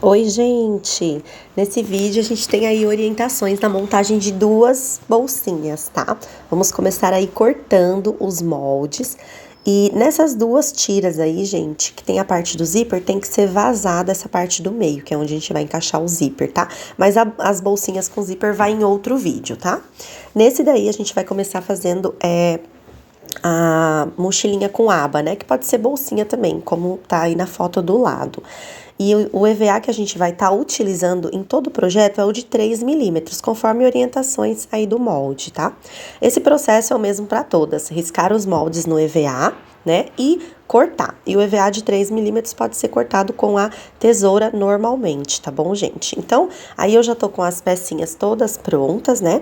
Oi, gente! Nesse vídeo a gente tem aí orientações na montagem de duas bolsinhas, tá? Vamos começar aí cortando os moldes. E nessas duas tiras aí, gente, que tem a parte do zíper, tem que ser vazada essa parte do meio, que é onde a gente vai encaixar o zíper, tá? Mas as bolsinhas com zíper vai em outro vídeo, tá? Nesse daí a gente vai começar fazendo a mochilinha com aba, né? Que pode ser bolsinha também, como tá aí na foto do lado. E o EVA que a gente vai estar utilizando em todo o projeto é o de 3 milímetros, conforme orientações aí do molde, tá? Esse processo é o mesmo para todas, riscar os moldes no EVA, né, e cortar. E o EVA de 3 milímetros pode ser cortado com a tesoura normalmente, tá bom, gente? Então, aí eu já tô com as pecinhas todas prontas, né?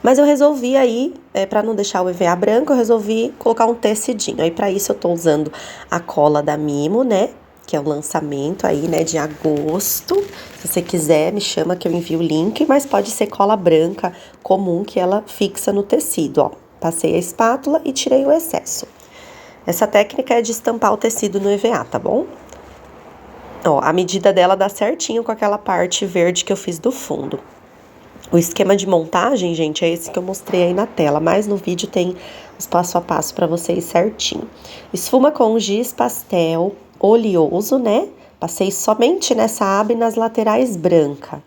Mas eu resolvi aí, para não deixar o EVA branco, eu resolvi colocar um tecidinho. Aí para isso eu tô usando a cola da Mimo, né? Que é o lançamento aí, né, de agosto. Se você quiser, me chama que eu envio o link, mas pode ser cola branca comum que ela fixa no tecido, ó. Passei a espátula e tirei o excesso. Essa técnica é de estampar o tecido no EVA, tá bom? Ó, a medida dela dá certinho com aquela parte verde que eu fiz do fundo. O esquema de montagem, gente, é esse que eu mostrei aí na tela, mas no vídeo tem os passo a passo para vocês certinho. Esfuma com giz pastel oleoso, né? Passei somente nessa aba e nas laterais branca.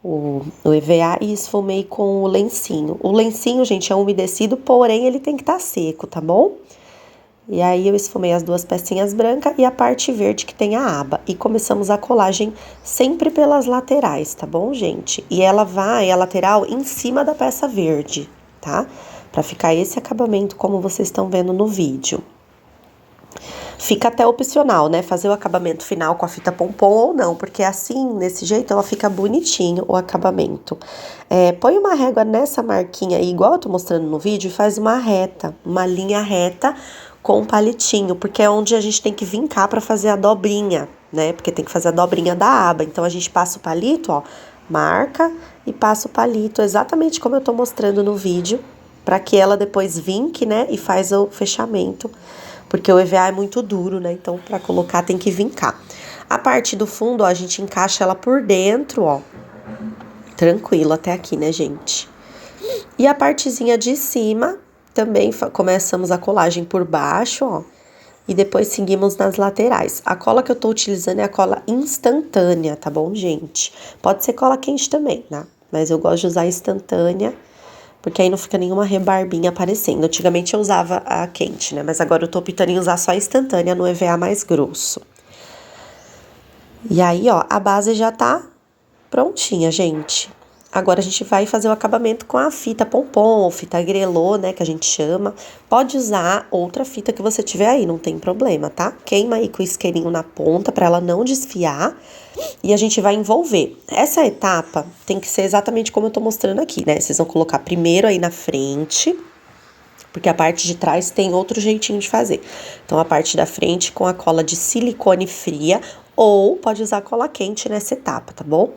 O EVA e esfumei com o lencinho. O lencinho, gente, é umedecido, porém ele tem que estar seco, tá bom? E aí eu esfumei as duas pecinhas brancas e a parte verde que tem a aba. E começamos a colagem sempre pelas laterais, tá bom, gente? E ela vai, a lateral, em cima da peça verde, tá? Pra ficar esse acabamento como vocês estão vendo no vídeo. Fica até opcional, né? Fazer o acabamento final com a fita pompom ou não, porque assim, nesse jeito, ela fica bonitinho o acabamento. Põe uma régua nessa marquinha aí, igual eu tô mostrando no vídeo, e faz uma reta, uma linha reta com um palitinho, porque é onde a gente tem que vincar pra fazer a dobrinha, né? Porque tem que fazer a dobrinha da aba. Então, a gente passa o palito, ó, marca e passa o palito exatamente como eu tô mostrando no vídeo, pra que ela depois vinque, né? E faz o fechamento. Porque o EVA é muito duro, né? Então, pra colocar tem que vincar. A parte do fundo, ó, a gente encaixa ela por dentro, ó. Tranquilo até aqui, né, gente? E a partezinha de cima, também começamos a colagem por baixo, ó. E depois seguimos nas laterais. A cola que eu tô utilizando é a cola instantânea, tá bom, gente? Pode ser cola quente também, né? Mas eu gosto de usar instantânea, porque aí não fica nenhuma rebarbinha aparecendo. Antigamente eu usava a quente, né? Mas agora eu tô optando em usar só a instantânea no EVA mais grosso. E aí, ó, a base já tá prontinha, gente. Agora a gente vai fazer o acabamento com a fita pompom, ou fita grelô, né, que a gente chama. Pode usar outra fita que você tiver aí, não tem problema, tá? Queima aí com o isqueirinho na ponta pra ela não desfiar. E a gente vai envolver. Essa etapa tem que ser exatamente como eu tô mostrando aqui, né? Vocês vão colocar primeiro aí na frente, porque a parte de trás tem outro jeitinho de fazer. Então, a parte da frente com a cola de silicone fria, ou pode usar cola quente nessa etapa, tá bom?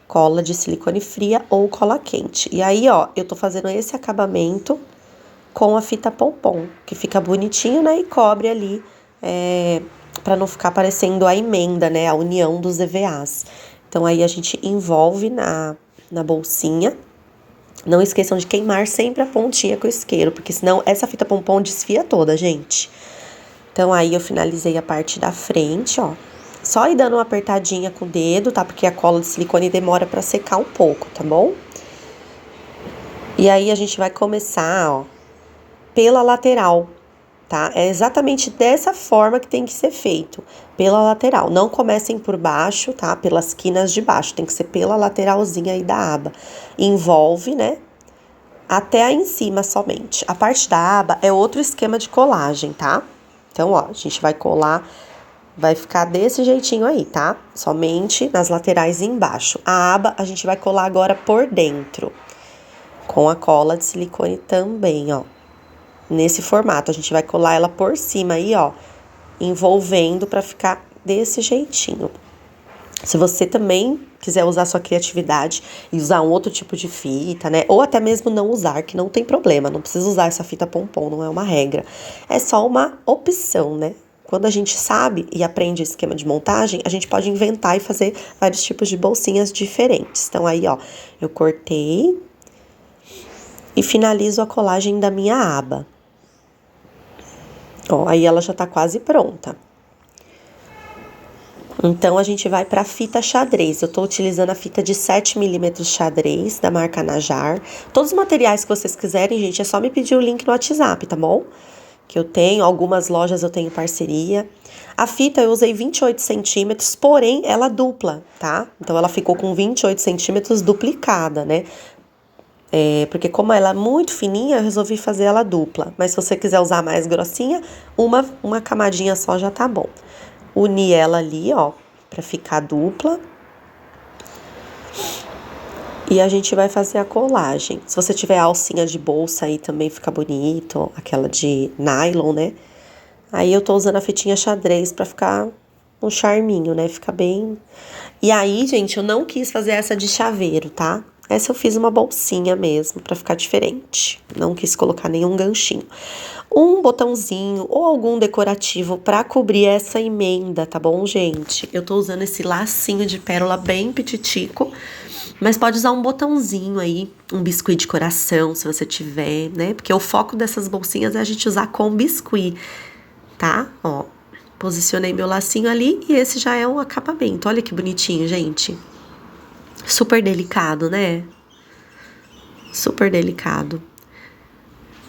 Cola de silicone fria ou cola quente. E aí, ó, eu tô fazendo esse acabamento com a fita pompom, que fica bonitinho, né? E cobre ali, para não ficar parecendo a emenda, né? A união dos EVAs. Então, aí a gente envolve na bolsinha. Não esqueçam de queimar sempre a pontinha com o isqueiro, porque senão essa fita pompom desfia toda, gente. Então, aí eu finalizei a parte da frente, ó. Só ir dando uma apertadinha com o dedo, tá? Porque a cola de silicone demora pra secar um pouco, tá bom? E aí a gente vai começar, ó, pela lateral, tá? É exatamente dessa forma que tem que ser feito, pela lateral. Não comecem por baixo, tá? Pelas quinas de baixo, tem que ser pela lateralzinha aí da aba. Envolve, né? Até aí em cima somente. A parte da aba é outro esquema de colagem, tá? Então, ó, a gente vai colar, vai ficar desse jeitinho aí, tá? Somente nas laterais e embaixo. A aba a gente vai colar agora por dentro, com a cola de silicone também, ó. Nesse formato, a gente vai colar ela por cima aí, ó, envolvendo pra ficar desse jeitinho. Se você também quiser usar sua criatividade e usar um outro tipo de fita, né? Ou até mesmo não usar, que não tem problema. Não precisa usar essa fita pompom, não é uma regra. É só uma opção, né? quando a gente sabe e aprende o esquema de montagem, a gente pode inventar e fazer vários tipos de bolsinhas diferentes. Então, aí, ó, eu cortei e finalizo a colagem da minha aba. Ó, aí ela já tá quase pronta. Então, a gente vai pra fita xadrez. Eu tô utilizando a fita de 7 milímetros xadrez, da marca Najar. Todos os materiais que vocês quiserem, gente, é só me pedir o link no WhatsApp, tá bom? Que eu tenho, algumas lojas eu tenho parceria. A fita eu usei 28 centímetros, porém ela dupla, tá? Então ela ficou com 28 centímetros duplicada, né? Porque como ela é muito fininha, eu resolvi fazer ela dupla. Mas se você quiser usar mais grossinha, uma camadinha só já tá bom. Uni ela ali, ó, pra ficar dupla. E a gente vai fazer a colagem. Se você tiver alcinha de bolsa aí também fica bonito, aquela de nylon, né? Aí eu tô usando a fitinha xadrez pra ficar um charminho, né? Fica bem... E aí, gente, eu não quis fazer essa de chaveiro, tá? Essa eu fiz uma bolsinha mesmo, pra ficar diferente. Não quis colocar nenhum ganchinho. Um botãozinho ou algum decorativo pra cobrir essa emenda, tá bom, gente? Eu tô usando esse lacinho de pérola bem pititico, mas pode usar um botãozinho aí, um biscuit de coração, se você tiver, né? Porque o foco dessas bolsinhas é a gente usar com biscuit, tá? Ó, posicionei meu lacinho ali e esse já é um acabamento. Olha que bonitinho, gente. Super delicado, né? Super delicado.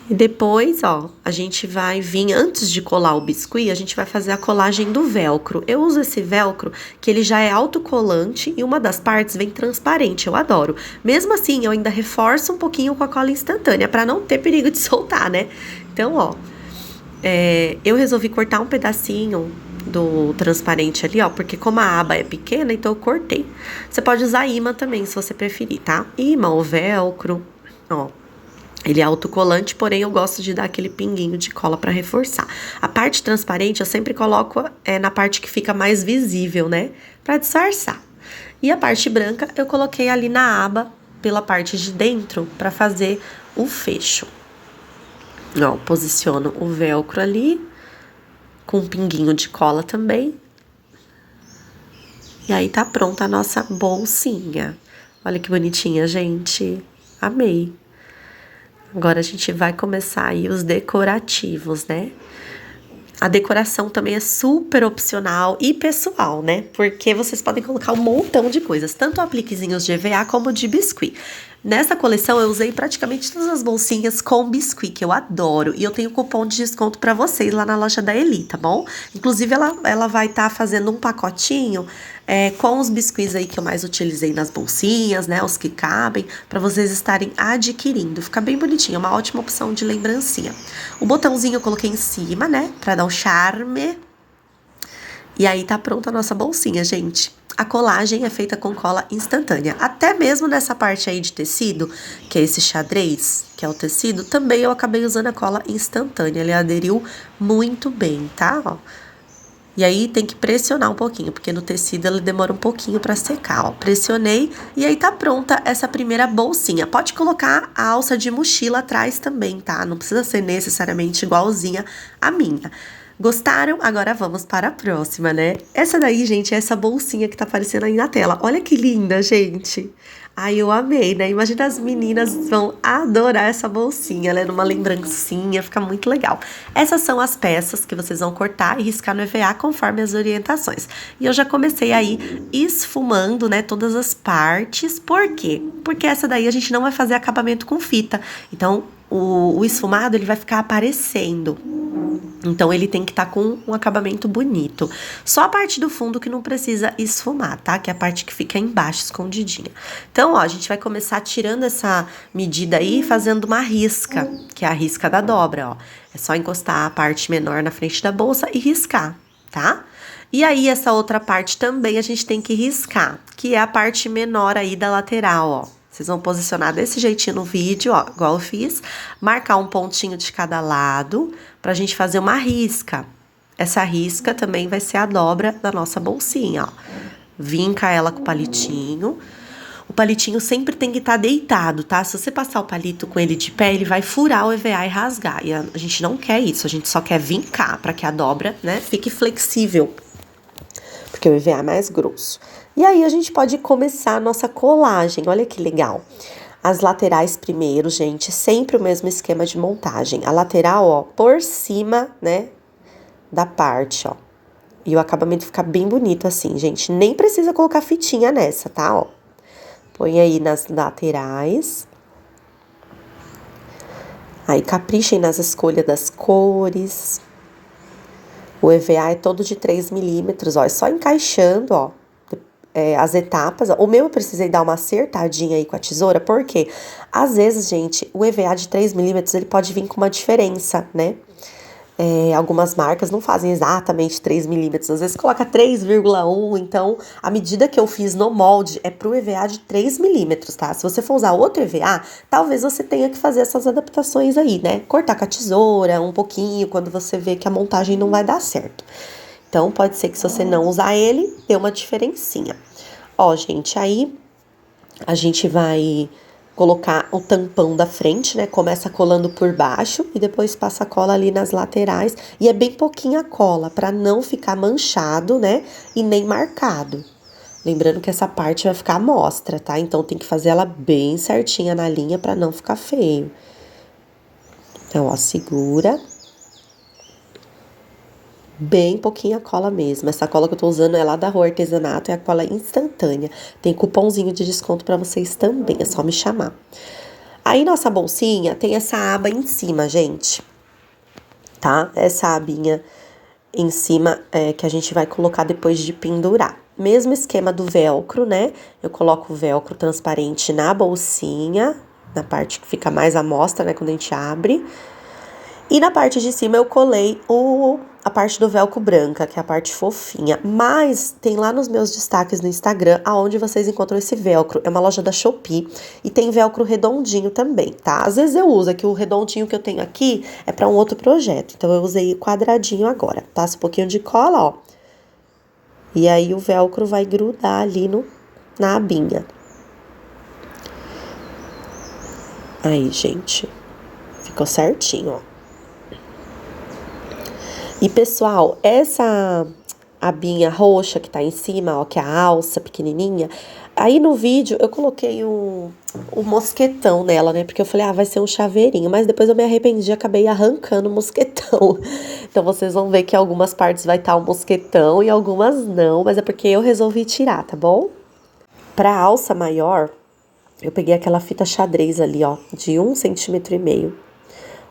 E depois, ó, a gente vai vir, antes de colar o biscuit, a gente vai fazer a colagem do velcro. Eu uso esse velcro, que ele já é autocolante e uma das partes vem transparente, eu adoro. Mesmo assim, eu ainda reforço um pouquinho com a cola instantânea, pra não ter perigo de soltar, né? Então, ó, eu resolvi cortar um pedacinho do transparente ali, ó, porque como a aba é pequena, então eu cortei. Você pode usar imã também, se você preferir, tá? Imã ou velcro, ó. Ele é autocolante, porém eu gosto de dar aquele pinguinho de cola pra reforçar. A parte transparente eu sempre coloco na parte que fica mais visível, né? Pra disfarçar. E a parte branca eu coloquei ali na aba, pela parte de dentro, pra fazer o fecho. Ó, posiciono o velcro ali, com um pinguinho de cola também. E aí tá pronta a nossa bolsinha. Olha que bonitinha, gente. Amei. Agora a gente vai começar aí os decorativos, né? A decoração também é super opcional e pessoal, né? Porque vocês podem colocar um montão de coisas, tanto apliquezinhos de EVA como de biscuit. Nessa coleção eu usei praticamente todas as bolsinhas com biscuit, que eu adoro. E eu tenho cupom de desconto pra vocês lá na loja da Eli, tá bom? Inclusive ela vai estar fazendo um pacotinho com os biscuits aí que eu mais utilizei nas bolsinhas, né? Os que cabem, pra vocês estarem adquirindo. Fica bem bonitinho, é uma ótima opção de lembrancinha. O botãozinho eu coloquei em cima, né? Pra dar um charme. E aí tá pronta a nossa bolsinha, gente. A colagem é feita com cola instantânea. Até mesmo nessa parte aí de tecido, que é esse xadrez, que é o tecido, também eu acabei usando a cola instantânea. Ele aderiu muito bem, tá? Ó. E aí tem que pressionar um pouquinho, porque no tecido ele demora um pouquinho pra secar, ó. Pressionei e aí tá pronta essa primeira bolsinha. Pode colocar a alça de mochila atrás também, tá? Não precisa ser necessariamente igualzinha a minha. Gostaram? Agora vamos para a próxima, né? Essa daí, gente, é essa bolsinha que tá aparecendo aí na tela. Olha que linda, gente. Ai, eu amei, né? Imagina, as meninas vão adorar essa bolsinha. Ela é numa lembrancinha, fica muito legal. Essas são as peças que vocês vão cortar e riscar no EVA conforme as orientações. E eu já comecei aí esfumando, né, todas as partes. Por quê? Porque essa daí a gente não vai fazer acabamento com fita. Então, o esfumado, ele vai ficar aparecendo. Então, ele tem que estar com um acabamento bonito. Só a parte do fundo que não precisa esfumar, tá? Que é a parte que fica embaixo, escondidinha. Então, ó, a gente vai começar tirando essa medida aí, fazendo uma risca, que é a risca da dobra, ó. É só encostar a parte menor na frente da bolsa e riscar, tá? E aí, essa outra parte também a gente tem que riscar, que é a parte menor aí da lateral, ó. Vocês vão posicionar desse jeitinho no vídeo, ó, igual eu fiz. Marcar um pontinho de cada lado pra gente fazer uma risca. Essa risca também vai ser a dobra da nossa bolsinha, ó. Vinca ela com o palitinho. palitinho sempre tem que estar deitado, tá? Se você passar o palito com ele de pé, ele vai furar o EVA e rasgar. E a gente não quer isso, a gente só quer vincar para que a dobra, né, fique flexível. Porque o EVA é mais grosso. E aí a gente pode começar a nossa colagem, olha que legal. As laterais primeiro, gente, sempre o mesmo esquema de montagem. A lateral, ó, por cima, né, da parte, ó. E o acabamento fica bem bonito assim, gente. Nem precisa colocar fitinha nessa, tá, ó. Põe aí nas laterais. Aí caprichem nas escolhas das cores. O EVA é todo de 3 milímetros, ó. É só encaixando, ó, as etapas. O meu eu precisei dar uma acertadinha aí com a tesoura, porque às vezes, gente, o EVA de 3 milímetros, ele pode vir com uma diferença, né? Algumas marcas não fazem exatamente 3 milímetros, às vezes coloca 3,1, então a medida que eu fiz no molde é pro EVA de 3 milímetros, tá? Se você for usar outro EVA, talvez você tenha que fazer essas adaptações aí, né? Cortar com a tesoura um pouquinho, quando você vê que a montagem não vai dar certo. Então, pode ser que se você não usar ele, dê uma diferencinha. Ó, gente, aí a gente vai colocar o tampão da frente, né? Começa colando por baixo e depois passa a cola ali nas laterais. E é bem pouquinha cola, pra não ficar manchado, né? E nem marcado. Lembrando que essa parte vai ficar à mostra, tá? Então tem que fazer ela bem certinha na linha pra não ficar feio. Então, ó, segura. Bem pouquinha cola mesmo. Essa cola que eu tô usando é lá da Rua Artesanato, é a cola instantânea. Tem cupomzinho de desconto pra vocês também, é só me chamar. Aí, nossa bolsinha tem essa aba em cima, gente, tá? Essa abinha em cima que a gente vai colocar depois de pendurar. Mesmo esquema do velcro, né? Eu coloco o velcro transparente na bolsinha, na parte que fica mais à mostra, né? Quando a gente abre. E na parte de cima eu colei a parte do velcro branca, que é a parte fofinha. Mas tem lá nos meus destaques no Instagram, aonde vocês encontram esse velcro. É uma loja da Shopee e tem velcro redondinho também, tá? Às vezes eu uso, que o redondinho que eu tenho aqui é para um outro projeto. Então eu usei quadradinho agora. Passa um pouquinho de cola, ó. E aí o velcro vai grudar ali na abinha. Aí, gente. Ficou certinho, ó. E, pessoal, essa abinha roxa que tá em cima, ó, que é a alça pequenininha, aí no vídeo eu coloquei um mosquetão nela, né? Porque eu falei, vai ser um chaveirinho. Mas depois eu me arrependi e acabei arrancando o mosquetão. Então, vocês vão ver que algumas partes vai estar um mosquetão e algumas não. Mas é porque eu resolvi tirar, tá bom? Pra alça maior, eu peguei aquela fita xadrez ali, ó, de 1,5 centímetro,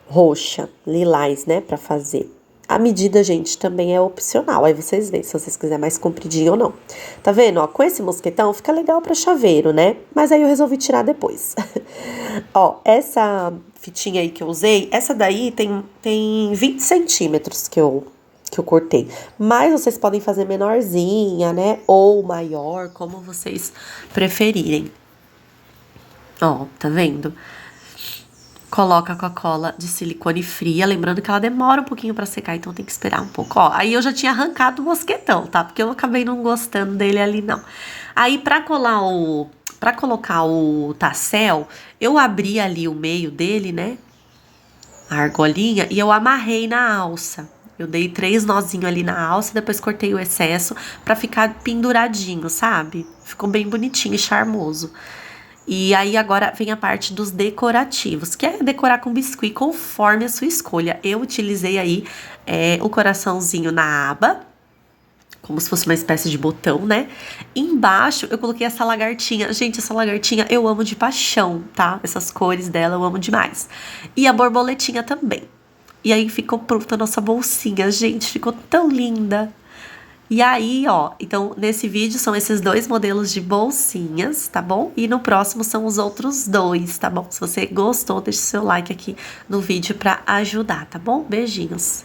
roxa, lilás, né? Pra fazer. A medida, gente, também é opcional. Aí vocês veem se vocês quiserem mais compridinho ou não. Tá vendo? Ó, com esse mosquetão fica legal pra chaveiro, né? Mas aí eu resolvi tirar depois. Ó, essa fitinha aí que eu usei, essa daí tem 20 centímetros que eu cortei. Mas vocês podem fazer menorzinha, né? Ou maior, como vocês preferirem. Ó, tá vendo? Coloca com a cola de silicone fria, lembrando que ela demora um pouquinho pra secar, então tem que esperar um pouco. Ó, aí eu já tinha arrancado o mosquetão, tá? Porque eu acabei não gostando dele ali, não. Aí pra colocar o tassel, eu abri ali o meio dele, né? A argolinha, e eu amarrei na alça. Eu dei 3 nozinhos ali na alça, depois cortei o excesso pra ficar penduradinho, sabe? Ficou bem bonitinho e charmoso. E aí agora vem a parte dos decorativos, que é decorar com biscuit conforme a sua escolha. Eu utilizei aí o coraçãozinho na aba, como se fosse uma espécie de botão, né? Embaixo eu coloquei essa lagartinha. Gente, essa lagartinha eu amo de paixão, tá? Essas cores dela eu amo demais. E a borboletinha também. E aí ficou pronta a nossa bolsinha, gente, ficou tão linda. E aí, ó, então nesse vídeo são esses 2 modelos de bolsinhas, tá bom? E no próximo são os outros 2, tá bom? Se você gostou, deixe seu like aqui no vídeo pra ajudar, tá bom? Beijinhos!